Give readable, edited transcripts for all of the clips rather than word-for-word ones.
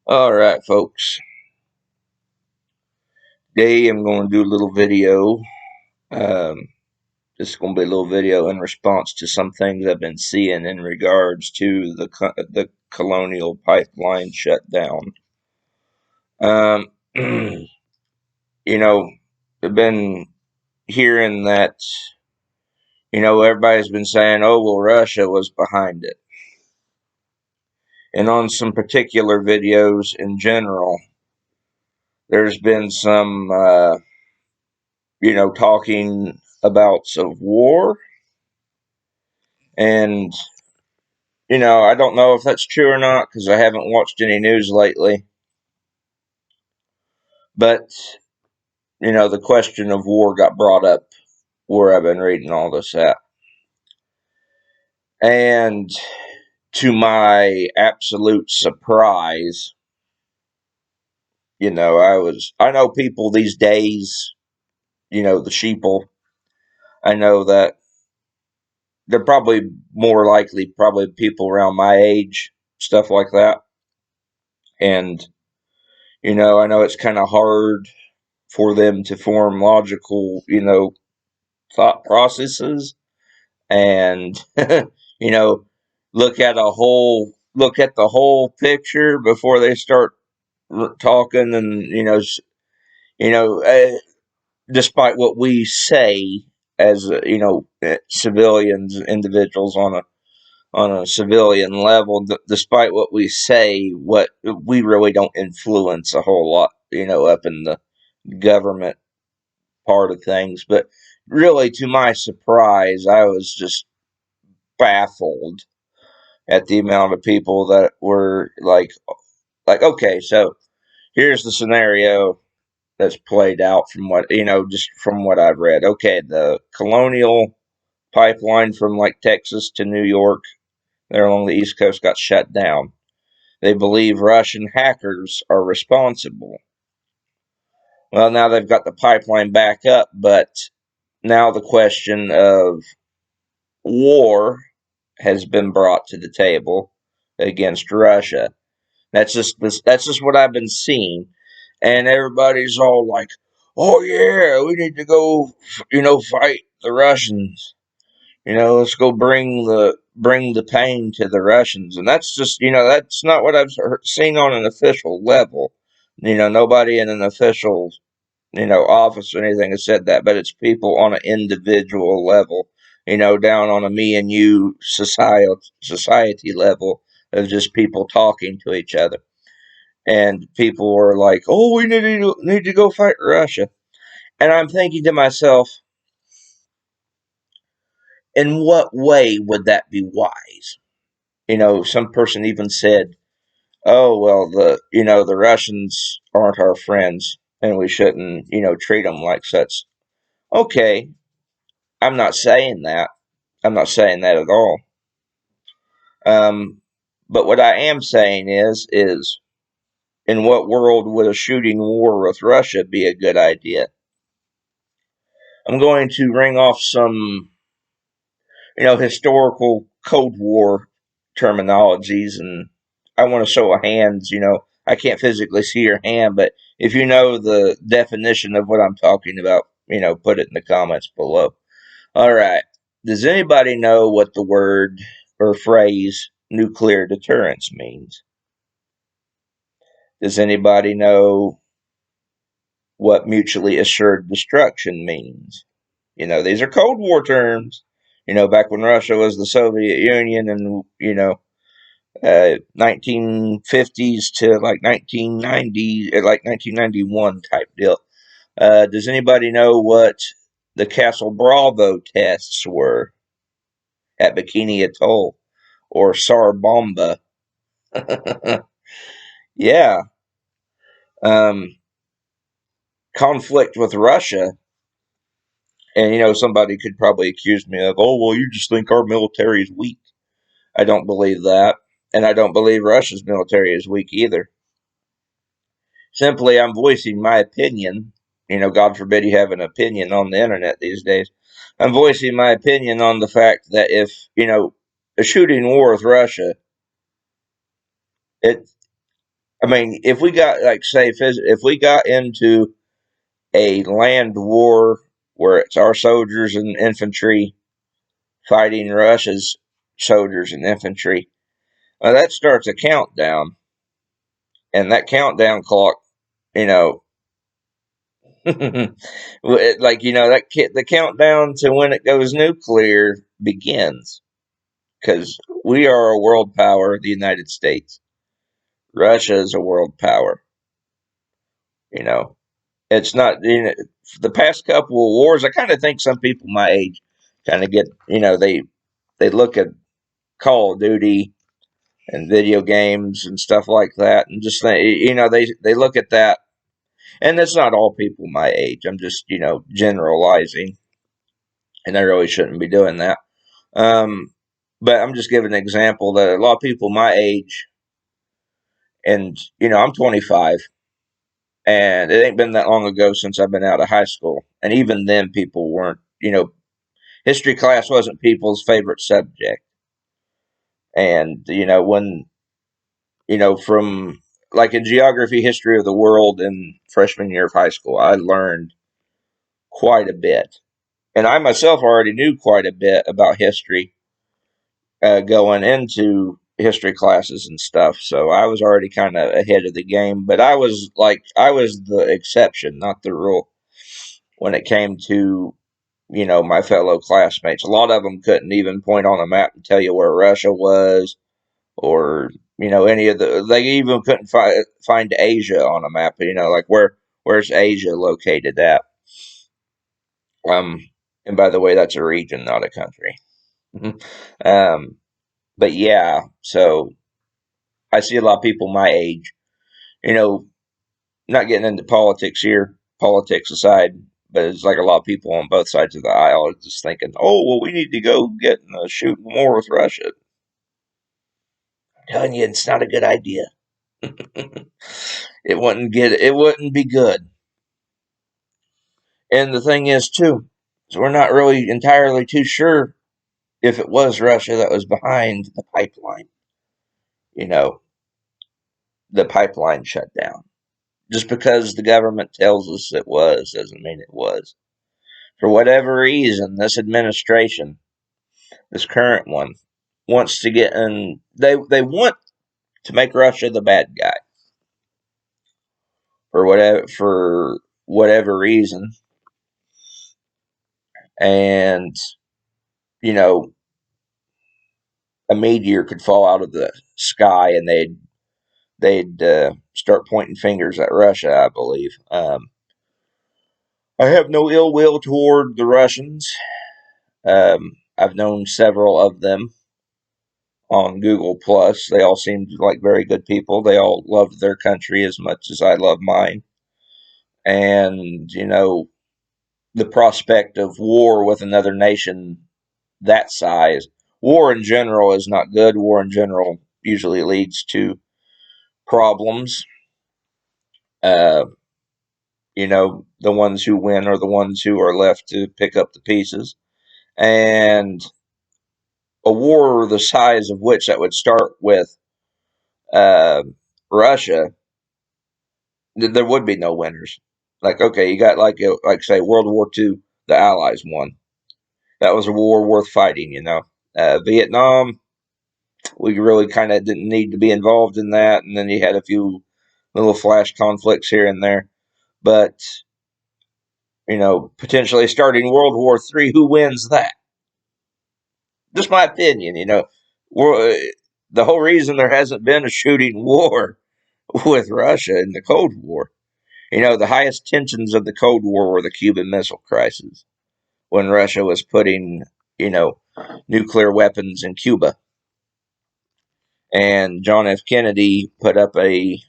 All right, folks. Today I'm going to do a little video. Um, this is going to be a little video in response to some things I've been seeing in regards to the Colonial Pipeline shutdown. Um, I've been hearing that, everybody's been saying, oh, well, Russia was behind it. And on some particular videos in general, there's been some, talking about of war. And, I don't know if that's true or not because I haven't watched any news lately. But, the question of war got brought up where I've been reading all this at. And to my absolute surprise, I know people these days, the sheeple, I know that they're probably more likely, probably people around my age, stuff like that. And, I know it's kind of hard for them to form logical, thought processes and, you know, look at the whole picture before they start talking and, you know, uh, despite what we say as, civilians, individuals on a civilian level, despite what we say, what we really don't influence a whole lot, up in the government part of things. But really, to my surprise, I was just baffled at the amount of people that were okay, so here's the scenario that's played out from what, just from what I've read. Okay, the Colonial Pipeline from like Texas to New York, there along the East Coast, got shut down. They believe Russian hackers are responsible. Well, now they've got the pipeline back up, but now the question of war has been brought to the table against Russia. That's just what I've been seeing, and everybody's all like, "Oh yeah, we need to go, fight the Russians. Let's go bring the pain to the Russians." And that's just, that's not what I've seen on an official level. Nobody in an official office or anything has said that, but it's people on an individual level, down on a me and you society level of just people talking to each other. And people were like, "Oh, we need to go fight Russia." And I'm thinking to myself, in what way would that be wise? Some person even said, "Oh, well, the Russians aren't our friends, and we shouldn't, treat them like such." Okay, I'm not saying that. I'm not saying that at all. Um, but what I am saying is in what world would a shooting war with Russia be a good idea? I'm going to ring off some, historical Cold War terminologies, and I want to show of hands. I can't physically see your hand, but if you know the definition of what I'm talking about, put it in the comments below. All right. Does anybody know what the word or phrase nuclear deterrence means? Does anybody know what mutually assured destruction means? These are Cold War terms. Back when Russia was the Soviet Union and, 1950s to like 1990, like 1991 type deal. Does anybody know what the Castle Bravo tests were at Bikini Atoll or Sarbomba? Yeah. Um, Conflict with Russia. And, somebody could probably accuse me of, oh, well, you just think our military is weak. I don't believe that. And I don't believe Russia's military is weak either. Simply, I'm voicing my opinion. God forbid you have an opinion on the internet these days. I'm voicing my opinion on the fact that if, a shooting war with Russia, it, I mean, if we got, like, say, if we got into a land war where it's our soldiers and infantry fighting Russia's soldiers and infantry, that starts a countdown, and that countdown clock, you know, like, the countdown to when it goes nuclear begins, because we are a world power, the United States. Russia is a world power. You know, it's not, the past couple of wars. I kind of think some people my age kind of get, they look at Call of Duty and video games and stuff like that, and just think, they look at that, and it's not all people my age. I'm just, generalizing, and I really shouldn't be doing that. Um, but I'm just giving an example that a lot of people my age, and I'm 25, and it ain't been that long ago since I've been out of high school, and even then, people weren't, history class wasn't people's favorite subject, and when from, like, in geography, history of the world in freshman year of high school, I learned quite a bit, and I myself already knew quite a bit about history, going into history classes and stuff. So I was already kind of ahead of the game, but I was the exception, not the rule, when it came to, my fellow classmates. A lot of them couldn't even point on a map and tell you where Russia was, or, any of they even couldn't find Asia on a map, like, where's Asia located at? Um, and by the way, that's a region, not a country. um, but yeah, so I see a lot of people my age, you know, not getting into politics here, politics aside, but it's like a lot of people on both sides of the aisle are just thinking, oh, well, we need to go get in a shooting war with Russia. I'm telling you, it's not a good idea. It wouldn't be good. And the thing is, too, is we're not really entirely too sure if it was Russia that was behind the pipeline, you know, the pipeline shutdown. Just because the government tells us it was doesn't mean it was. For whatever reason, this administration, this current one, wants to get in. They want to make Russia the bad guy for whatever reason, and you know a meteor could fall out of the sky, and they'd start pointing fingers at Russia. I believe. I have no ill will toward the Russians. I've known several of them on Google Plus. They all seemed like very good people. They all loved their country as much as I love mine. And, the prospect of war with another nation that size, war in general is not good. War in general usually leads to problems. Uh, the ones who win are the ones who are left to pick up the pieces. And a war the size of which that would start with uh, Russia, there would be no winners. Like, okay, you got, like, say, World War II, the Allies won. That was a war worth fighting. Vietnam, we really kind of didn't need to be involved in that, and then you had a few little flash conflicts here and there. But potentially starting World War III, who wins that? Just my opinion. The whole reason there hasn't been a shooting war with Russia in the Cold War. The highest tensions of the Cold War were the Cuban Missile Crisis, when Russia was putting, you know, nuclear weapons in Cuba. And John F. Kennedy put up a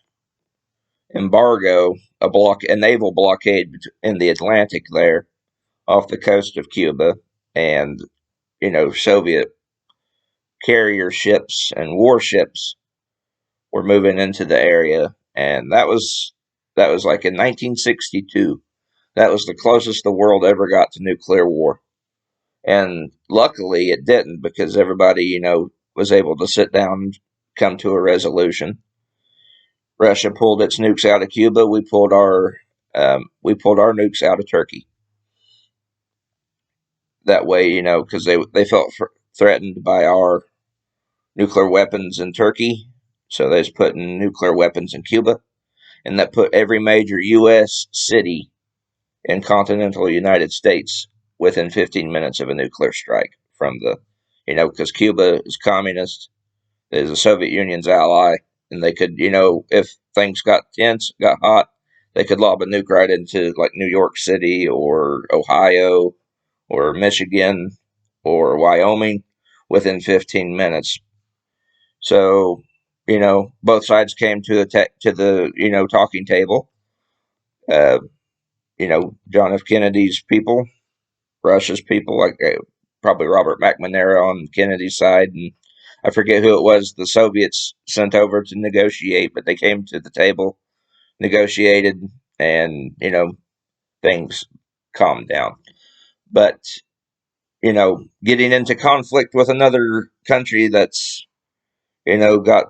embargo, a naval blockade in the Atlantic there off the coast of Cuba, and Soviet carrier ships and warships were moving into the area, and that was like in 1962. That was the closest the world ever got to nuclear war. And luckily it didn't, because everybody, was able to sit down and come to a resolution. Russia pulled its nukes out of Cuba. We pulled our nukes out of Turkey. That way, because they felt threatened by our nuclear weapons in Turkey, so they was putting nuclear weapons in Cuba, and that put every major U.S. city in continental United States within 15 minutes of a nuclear strike from because Cuba is communist, is the Soviet Union's ally, and they could, if things got tense, got hot, they could lob a nuke right into like New York City or Ohio or Michigan or Wyoming within 15 minutes. So, both sides came to the talking table. Uh, John F. Kennedy's people, Russia's people, like probably Robert McNamara on Kennedy's side, and I forget who it was the Soviets sent over to negotiate, but they came to the table, negotiated, and things calmed down. But getting into conflict with another country that's got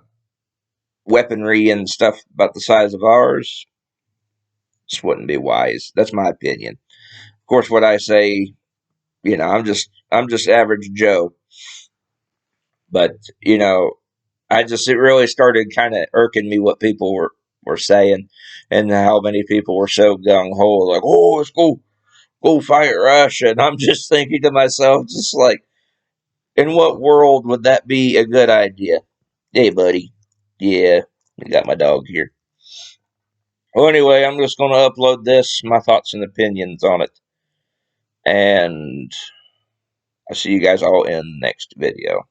weaponry and stuff about the size of ours just wouldn't be wise. That's my opinion. Of course, what I say, I'm just average Joe, but it really started kind of irking me what people were saying, and how many people were so gung ho, like, oh, let's go fight Russia, and I'm just thinking to myself, just like, in what world would that be a good idea? Hey, buddy, yeah, I got my dog here. Well, anyway, I'm just going to upload this, my thoughts and opinions on it, and I'll see you guys all in the next video.